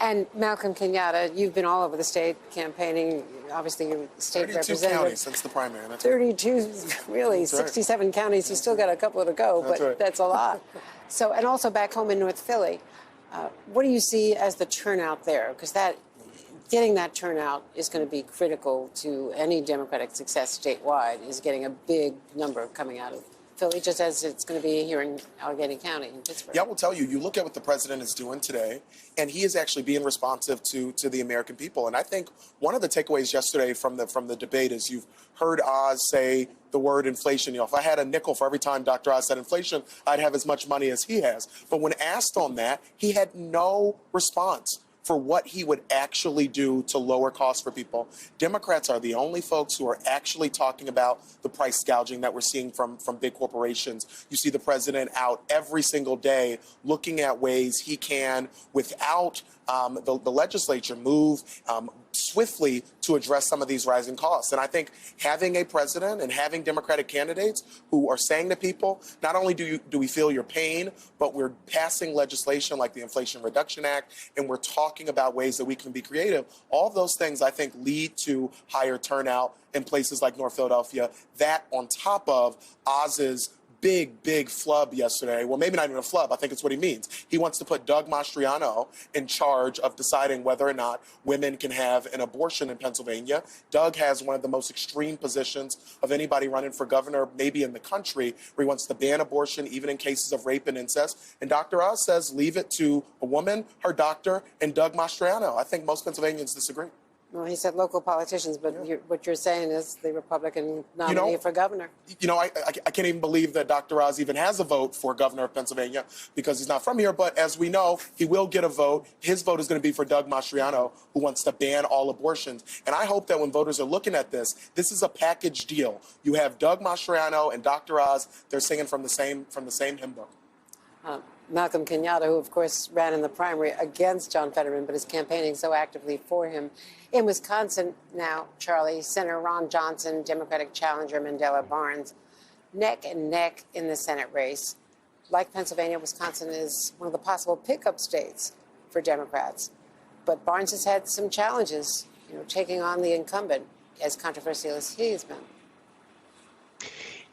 And Malcolm Kenyatta, you've been all over the state campaigning. Obviously, you're state 32 representative. counties since the primary. That's 32, really, that's 67 counties. You still got a couple to go, That's but right. that's a lot. So, and also back home in North Philly, what do you see as the turnout there? Because getting that turnout is going to be critical to any Democratic success statewide. Is getting a big number coming out of Philly, just as it's going to be here in Allegheny County in Pittsburgh. Yeah, I will tell you, you look at what the president is doing today, and he is actually being responsive to the American people. And I think one of the takeaways yesterday from the debate is you've heard Oz say the word inflation. You know, if I had a nickel for every time Dr. Oz said inflation, I'd have as much money as he has. But when asked on that, he had no response for what he would actually do to lower costs for people. Democrats are the only folks who are actually talking about the price gouging that we're seeing from big corporations. You see the president out every single day looking at ways he can, without the legislature, move swiftly to address some of these rising costs. And I think having a president and having Democratic candidates who are saying to people, not only do we feel your pain, but we're passing legislation like the Inflation Reduction Act, and we're talking about ways that we can be creative. All of those things, I think, lead to higher turnout in places like North Philadelphia. That on top of Oz's big flub yesterday. Well, maybe not even a flub. I think it's what he means. He wants to put Doug Mastriano in charge of deciding whether or not women can have an abortion in Pennsylvania. Doug has one of the most extreme positions of anybody running for governor, maybe in the country, where he wants to ban abortion even in cases of rape and incest. And Dr. Oz says leave it to a woman, her doctor, and Doug Mastriano. I think most Pennsylvanians disagree. Well, he said local politicians, but what you're saying is the Republican nominee for governor. You know, I can't even believe that Dr. Oz even has a vote for governor of Pennsylvania because he's not from here. But as we know, he will get a vote. His vote is going to be for Doug Mastriano, who wants to ban all abortions. And I hope that when voters are looking at this, this is a package deal. You have Doug Mastriano and Dr. Oz. They're singing from the same hymn book. Malcolm Kenyatta, who, of course, ran in the primary against John Fetterman, but is campaigning so actively for him. In Wisconsin now, Charlie, Senator Ron Johnson, Democratic challenger Mandela Barnes, neck and neck in the Senate race. Like Pennsylvania, Wisconsin is one of the possible pickup states for Democrats. But Barnes has had some challenges, taking on the incumbent, as controversial as he has been.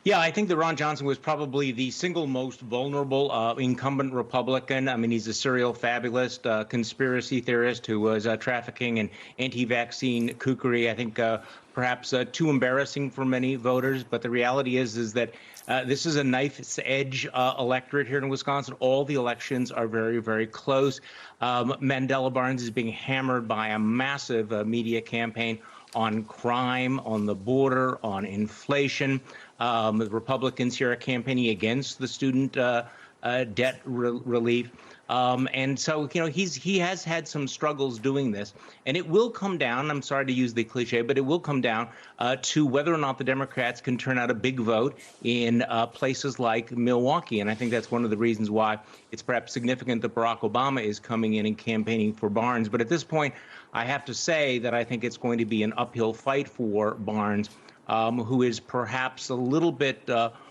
Yeah, I think that Ron Johnson was probably the single most vulnerable incumbent Republican. I mean, he's a serial fabulist, conspiracy theorist who was trafficking and anti-vaccine kookery. I think perhaps too embarrassing for many voters. But the reality is that this is a knife's edge electorate here in Wisconsin. All the elections are very, very close. Mandela Barnes is being hammered by a massive media campaign on crime, on the border, on inflation. The Republicans here are campaigning against the student debt relief. And so, he has had some struggles doing this. And it will come down, I'm sorry to use the cliche, but it will come down to whether or not the Democrats can turn out a big vote in places like Milwaukee. And I think that's one of the reasons why it's perhaps significant that Barack Obama is coming in and campaigning for Barnes. But at this point, I have to say that I think it's going to be an uphill fight for Barnes, who is perhaps a little bit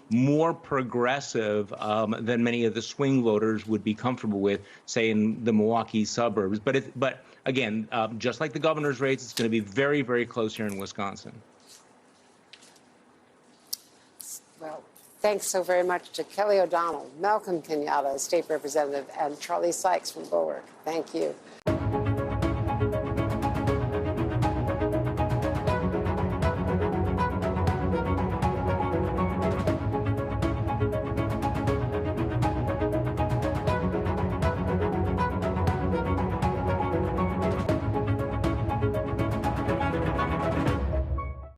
more progressive than many of the swing voters would be comfortable with, say, in the Milwaukee suburbs. But again, just like the governor's race, it's going to be very, very close here in Wisconsin. Well, thanks so very much to Kelly O'Donnell, Malcolm Kenyatta, State Representative, and Charlie Sykes from Bulwark. Thank you.